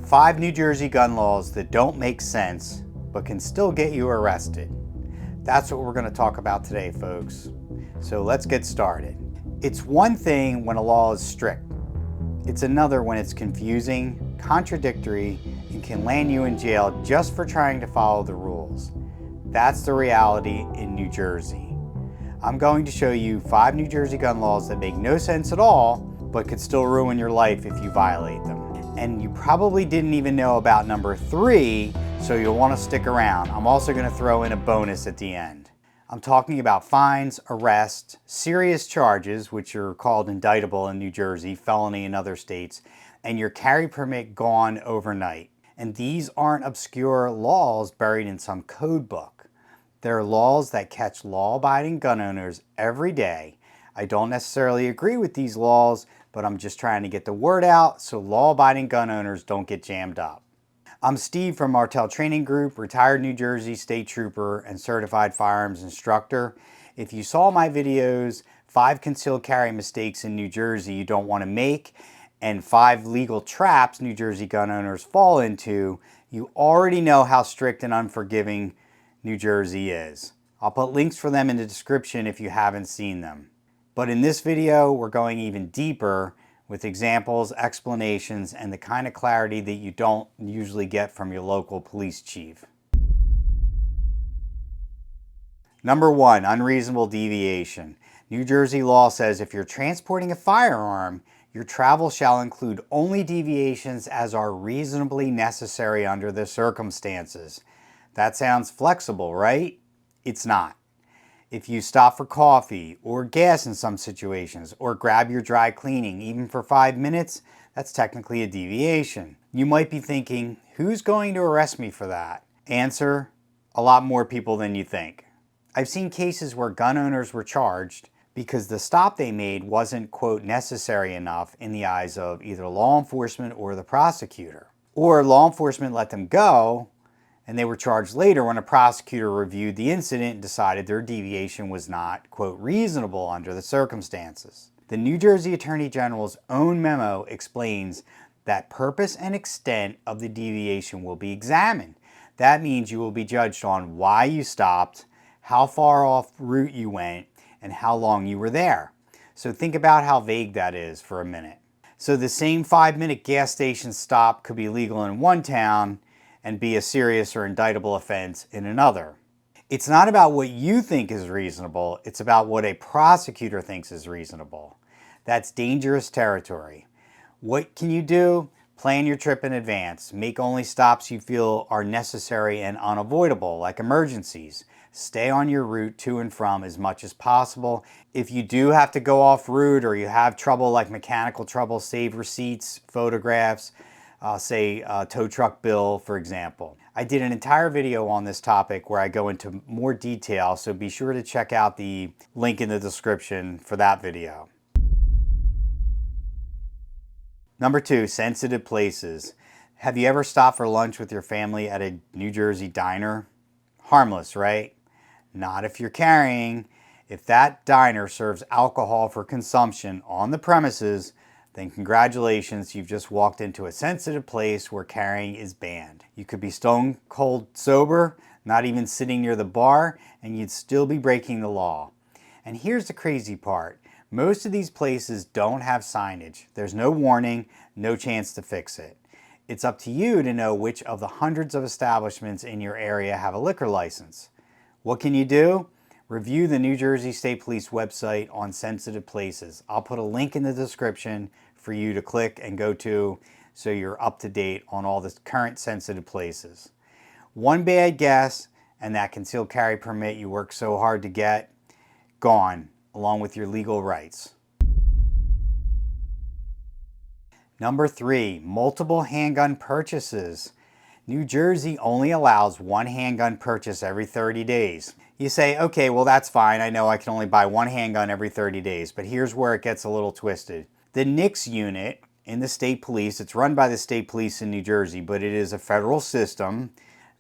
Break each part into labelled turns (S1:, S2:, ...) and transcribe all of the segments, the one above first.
S1: 5 New Jersey gun laws that don't make sense, but can still get you arrested. That's what we're going to talk about today, folks. So let's get started. It's one thing when a law is strict. It's another when it's confusing, contradictory, and can land you in jail just for trying to follow the rules. That's the reality in New Jersey. I'm going to show you 5 New Jersey gun laws that make no sense at all, but could still ruin your life if you violate them. And you probably didn't even know about number 3, so you'll want to stick around. I'm also going to throw in a bonus at the end. I'm talking about fines, arrests, serious charges, which are called indictable in New Jersey, felony in other states, and your carry permit gone overnight. And these aren't obscure laws buried in some code book. They're laws that catch law-abiding gun owners every day. I don't necessarily agree with these laws, but I'm just trying to get the word out so law-abiding gun owners don't get jammed up. I'm Steve from Martell Training Group, retired New Jersey State Trooper and certified firearms instructor. If you saw my videos, 5 concealed carry mistakes in New Jersey you don't want to make, and 5 legal traps New Jersey gun owners fall into, you already know how strict and unforgiving New Jersey is. I'll put links for them in the description if you haven't seen them. But in this video, we're going even deeper with examples, explanations, and the kind of clarity that you don't usually get from your local police chief. Number 1, unreasonable deviation. New Jersey law says if you're transporting a firearm, your travel shall include only deviations as are reasonably necessary under the circumstances. That sounds flexible, right? It's not. If you stop for coffee or gas in some situations, or grab your dry cleaning even for 5 minutes, that's technically a deviation. You might be thinking, who's going to arrest me for that? Answer, a lot more people than you think. I've seen cases where gun owners were charged because the stop they made wasn't, quote, necessary enough in the eyes of either law enforcement or the prosecutor. Or law enforcement let them go, and they were charged later when a prosecutor reviewed the incident and decided their deviation was not, quote, reasonable under the circumstances. The New Jersey Attorney General's own memo explains that purpose and extent of the deviation will be examined. That means you will be judged on why you stopped, how far off route you went, and how long you were there. So think about how vague that is for a minute. So the same 5-minute gas station stop could be legal in one town and be a serious or indictable offense in another. It's not about what you think is reasonable, it's about what a prosecutor thinks is reasonable. That's dangerous territory. What can you do? Plan your trip in advance. Make only stops you feel are necessary and unavoidable, like emergencies. Stay on your route to and from as much as possible. If you do have to go off route or you have trouble like mechanical trouble, save receipts, photographs, say a tow truck bill, for example. I did an entire video on this topic where I go into more detail, so be sure to check out the link in the description for that video. Number 2, sensitive places. Have you ever stopped for lunch with your family at a New Jersey diner? Harmless, right? Not if you're carrying. If that diner serves alcohol for consumption on the premises, then congratulations, you've just walked into a sensitive place where carrying is banned. You could be stone cold sober, not even sitting near the bar, and you'd still be breaking the law. And here's the crazy part. Most of these places don't have signage. There's no warning, no chance to fix it. It's up to you to know which of the hundreds of establishments in your area have a liquor license. What can you do? Review the New Jersey State Police website on sensitive places. I'll put a link in the description for you to click and go to so you're up to date on all the current sensitive places. One bad guess and that concealed carry permit you worked so hard to get, gone, along with your legal rights. Number 3, multiple handgun purchases. New Jersey only allows one handgun purchase every 30 days. You say, okay, well that's fine. I know I can only buy one handgun every 30 days, but here's where it gets a little twisted. The NICS unit in the state police, it's run by the state police in New Jersey, but it is a federal system.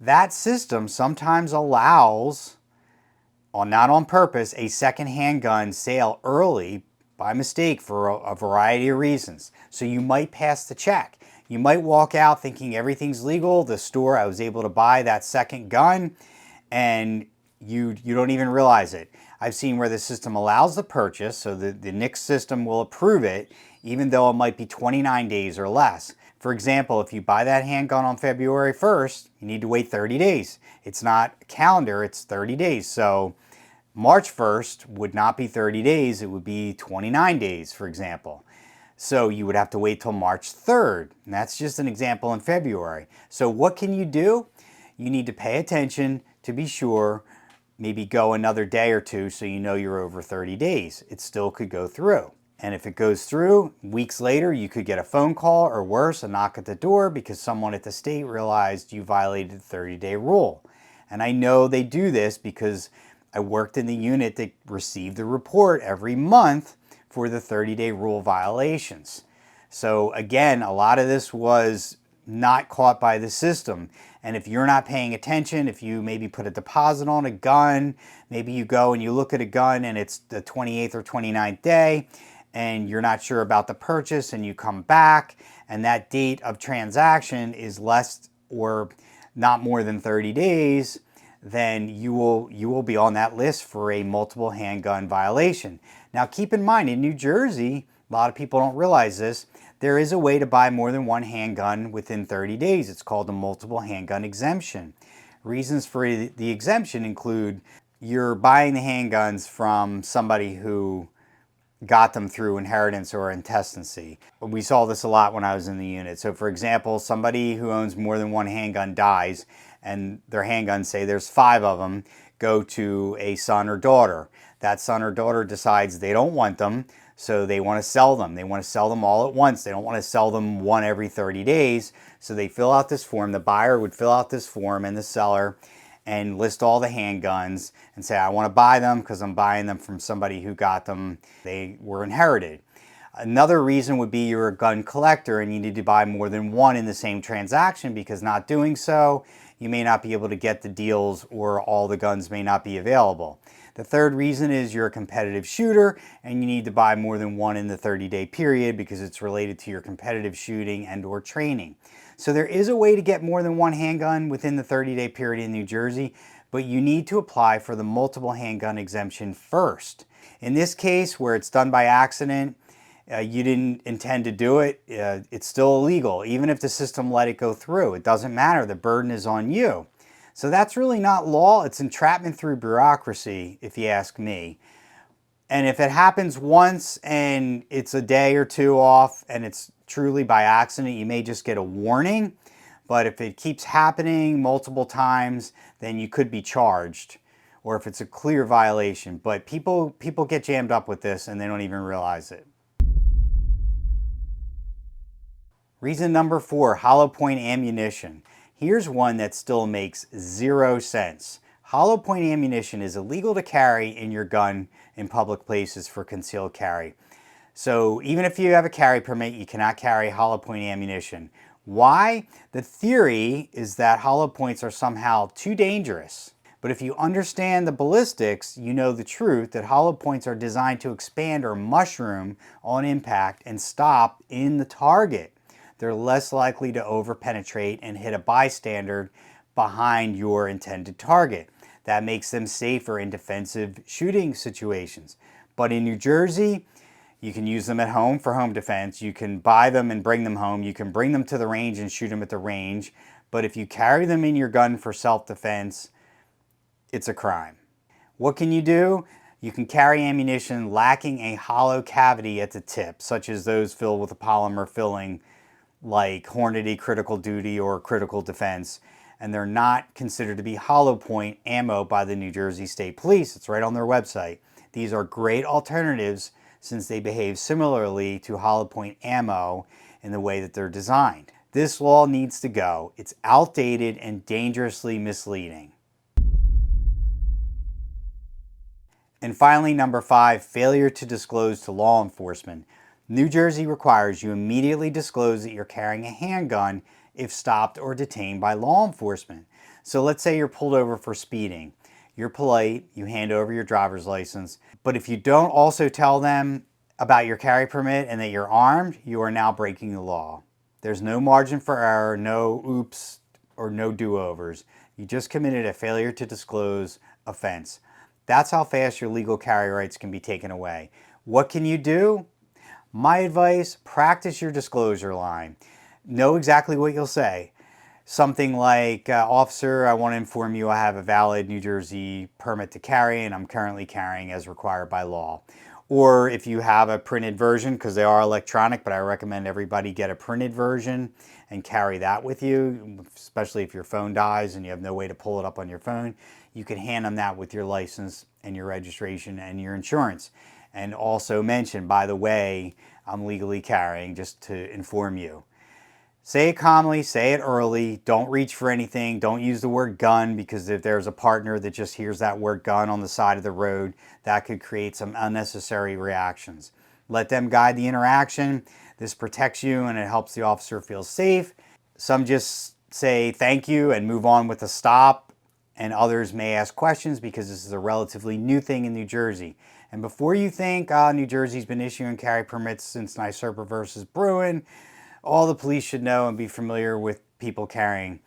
S1: That system sometimes allows, not on purpose, a second handgun sale early by mistake for a variety of reasons. So you might pass the check. You might walk out thinking everything's legal. The store, I was able to buy that second gun, and you don't even realize it. I've seen where the system allows the purchase, so the NICS system will approve it, even though it might be 29 days or less. For example, if you buy that handgun on February 1st, you need to wait 30 days. It's not a calendar, it's 30 days. So March 1st would not be 30 days, it would be 29 days, for example. So you would have to wait till March 3rd, and that's just an example in February. So what can you do? You need to pay attention to be sure, maybe go another day or two so you know you're over 30 days. It still could go through. And if it goes through, weeks later, you could get a phone call or worse, a knock at the door because someone at the state realized you violated the 30-day rule. And I know they do this because I worked in the unit that received the report every month for the 30-day rule violations. So again, a lot of this was not caught by the system. And if you're not paying attention, if you maybe put a deposit on a gun, maybe you go and you look at a gun and it's the 28th or 29th day, and you're not sure about the purchase, and you come back and that date of transaction is less or not more than 30 days, then you will be on that list for a multiple handgun violation. Now keep in mind, in New Jersey, a lot of people don't realize this, there is a way to buy more than one handgun within 30 days. It's called a multiple handgun exemption. Reasons for the exemption include you're buying the handguns from somebody who got them through inheritance or intestacy. We saw this a lot when I was in the unit. So for example, somebody who owns more than one handgun dies, and their handguns, say there's 5 of them, go to a son or daughter. That son or daughter decides they don't want them, so they want to sell them. They want to sell them all at once. They don't want to sell them one every 30 days. So they fill out this form. The buyer would fill out this form, and the seller, and list all the handguns and say, I want to buy them because I'm buying them from somebody who got them. They were inherited. Another reason would be you're a gun collector and you need to buy more than one in the same transaction, because not doing so, you may not be able to get the deals or all the guns may not be available. The third reason is you're a competitive shooter and you need to buy more than one in the 30-day period because it's related to your competitive shooting and or training. So there is a way to get more than one handgun within the 30-day period in New Jersey, but you need to apply for the multiple handgun exemption first. In this case, where it's done by accident, you didn't intend to do it, it's still illegal. Even if the system let it go through, it doesn't matter. The burden is on you. So that's really not law. It's entrapment through bureaucracy, if you ask me. And if it happens once and it's a day or two off and it's truly by accident, you may just get a warning. But if it keeps happening multiple times, then you could be charged, or if it's a clear violation. But people get jammed up with this and they don't even realize it. Reason number 4, Hollowpoint Ammunition. Here's one that still makes 0 sense. Hollowpoint ammunition is illegal to carry in your gun in public places for concealed carry. So even if you have a carry permit, you cannot carry Hollowpoint ammunition. Why? The theory is that hollow points are somehow too dangerous. But if you understand the ballistics, you know the truth that hollow points are designed to expand or mushroom on impact and stop in the target. They're less likely to over-penetrate and hit a bystander behind your intended target. That makes them safer in defensive shooting situations. But in New Jersey, you can use them at home for home defense. You can buy them and bring them home. You can bring them to the range and shoot them at the range. But if you carry them in your gun for self-defense, it's a crime. What can you do? You can carry ammunition lacking a hollow cavity at the tip, such as those filled with a polymer filling like Hornady Critical Duty or Critical Defense, and they're not considered to be hollow point ammo by the New Jersey State Police. It's right on their website. These are great alternatives since they behave similarly to hollow point ammo in the way that they're designed. This law needs to go. It's outdated and dangerously misleading. And finally, number 5, failure to disclose to law enforcement. New Jersey requires you immediately disclose that you're carrying a handgun if stopped or detained by law enforcement. So let's say you're pulled over for speeding. You're polite, you hand over your driver's license, but if you don't also tell them about your carry permit and that you're armed, you are now breaking the law. There's no margin for error, no oops, or no do-overs. You just committed a failure to disclose offense. That's how fast your legal carry rights can be taken away. What can you do? My advice, practice your disclosure line. Know exactly what you'll say. Something like, officer, I want to inform you I have a valid New Jersey permit to carry and I'm currently carrying as required by law. Or if you have a printed version, because they are electronic, but I recommend everybody get a printed version and carry that with you, especially if your phone dies and you have no way to pull it up on your phone. You can hand them that with your license and your registration and your insurance. And also mention, by the way, I'm legally carrying, just to inform you. Say it calmly, say it early, don't reach for anything, don't use the word gun, because if there's a partner that just hears that word gun on the side of the road, that could create some unnecessary reactions. Let them guide the interaction. This protects you and it helps the officer feel safe. Some just say thank you and move on with a stop, and others may ask questions because this is a relatively new thing in New Jersey. And before you think, New Jersey's been issuing carry permits since NYSERPA versus Bruin, all the police should know and be familiar with people carrying.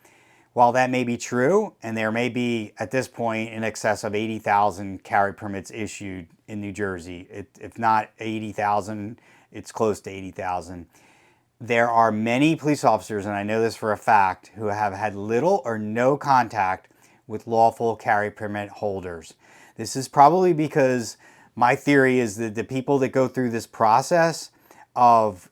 S1: While that may be true, and there may be, at this point, in excess of 80,000 carry permits issued in New Jersey, if not 80,000, it's close to 80,000. There are many police officers, and I know this for a fact, who have had little or no contact with lawful carry permit holders. This is probably because my theory is that the people that go through this process of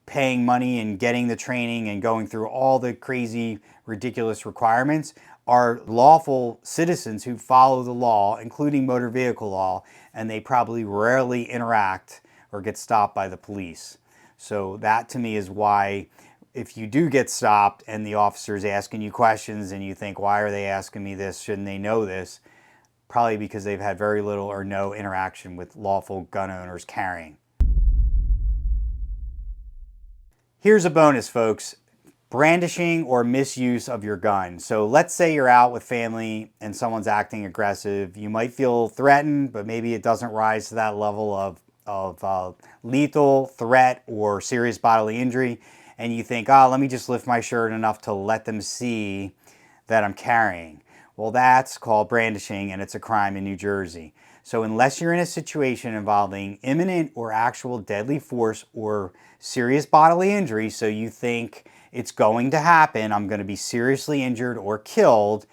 S1: paying money and getting the training and going through all the crazy, ridiculous requirements are lawful citizens who follow the law, including motor vehicle law, and they probably rarely interact or get stopped by the police. So that to me is why, if you do get stopped and the officer is asking you questions and you think, why are they asking me this? Shouldn't they know this? Probably because they've had very little or no interaction with lawful gun owners carrying. Here's a bonus, folks. Brandishing or misuse of your gun. So let's say you're out with family and someone's acting aggressive. You might feel threatened, but maybe it doesn't rise to that level of lethal threat or serious bodily injury. And you think, let me just lift my shirt enough to let them see that I'm carrying. Well, that's called brandishing, and it's a crime in New Jersey. So unless you're in a situation involving imminent or actual deadly force or serious bodily injury, so you think it's going to happen, I'm going to be seriously injured or killed,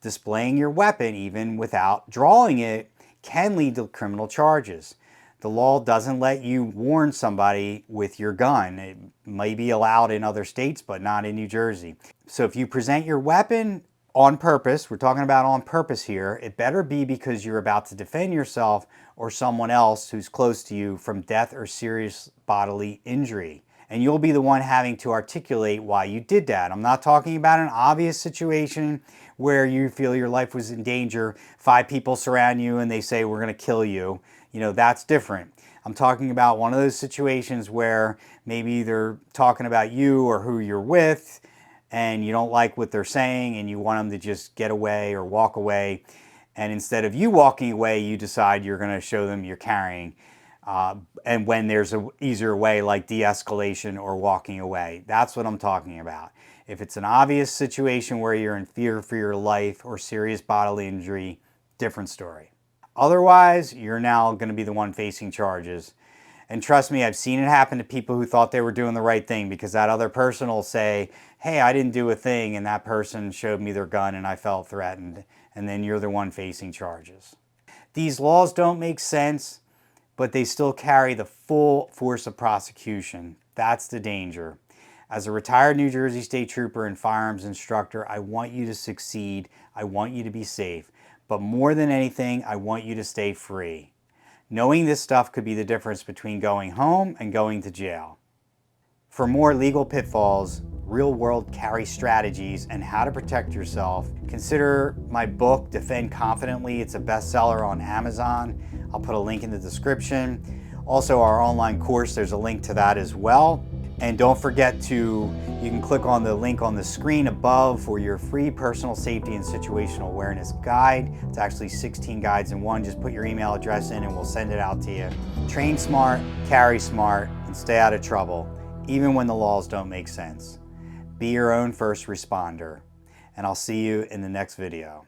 S1: displaying your weapon even without drawing it can lead to criminal charges. The law doesn't let you warn somebody with your gun. It may be allowed in other states, but not in New Jersey. So if you present your weapon on purpose, we're talking about on purpose here, it better be because you're about to defend yourself or someone else who's close to you from death or serious bodily injury. And you'll be the one having to articulate why you did that. I'm not talking about an obvious situation where you feel your life was in danger, 5 people surround you and they say, we're gonna kill you. You know, that's different. I'm talking about one of those situations where maybe they're talking about you or who you're with, and you don't like what they're saying and you want them to just get away or walk away. And instead of you walking away, you decide you're going to show them you're carrying. And when there's an easier way like de-escalation or walking away, that's what I'm talking about. If it's an obvious situation where you're in fear for your life or serious bodily injury, different story. Otherwise, you're now going to be the one facing charges. And trust me, I've seen it happen to people who thought they were doing the right thing, because that other person will say, hey, I didn't do a thing, and that person showed me their gun and I felt threatened, and then you're the one facing charges. These laws don't make sense, but they still carry the full force of prosecution. That's the danger. As a retired New Jersey State Trooper and firearms instructor, I want you to succeed. I want you to be safe. But more than anything, I want you to stay free. Knowing this stuff could be the difference between going home and going to jail. For more legal pitfalls, real-world carry strategies, and how to protect yourself, consider my book, Defend Confidently. It's a bestseller on Amazon. I'll put a link in the description. Also, our online course, there's a link to that as well. And don't forget you can click on the link on the screen above for your free personal safety and situational awareness guide. It's actually 16 guides in one. Just put your email address in and we'll send it out to you. Train smart, carry smart, and stay out of trouble. even when the laws don't make sense. Be your own first responder, and I'll see you in the next video.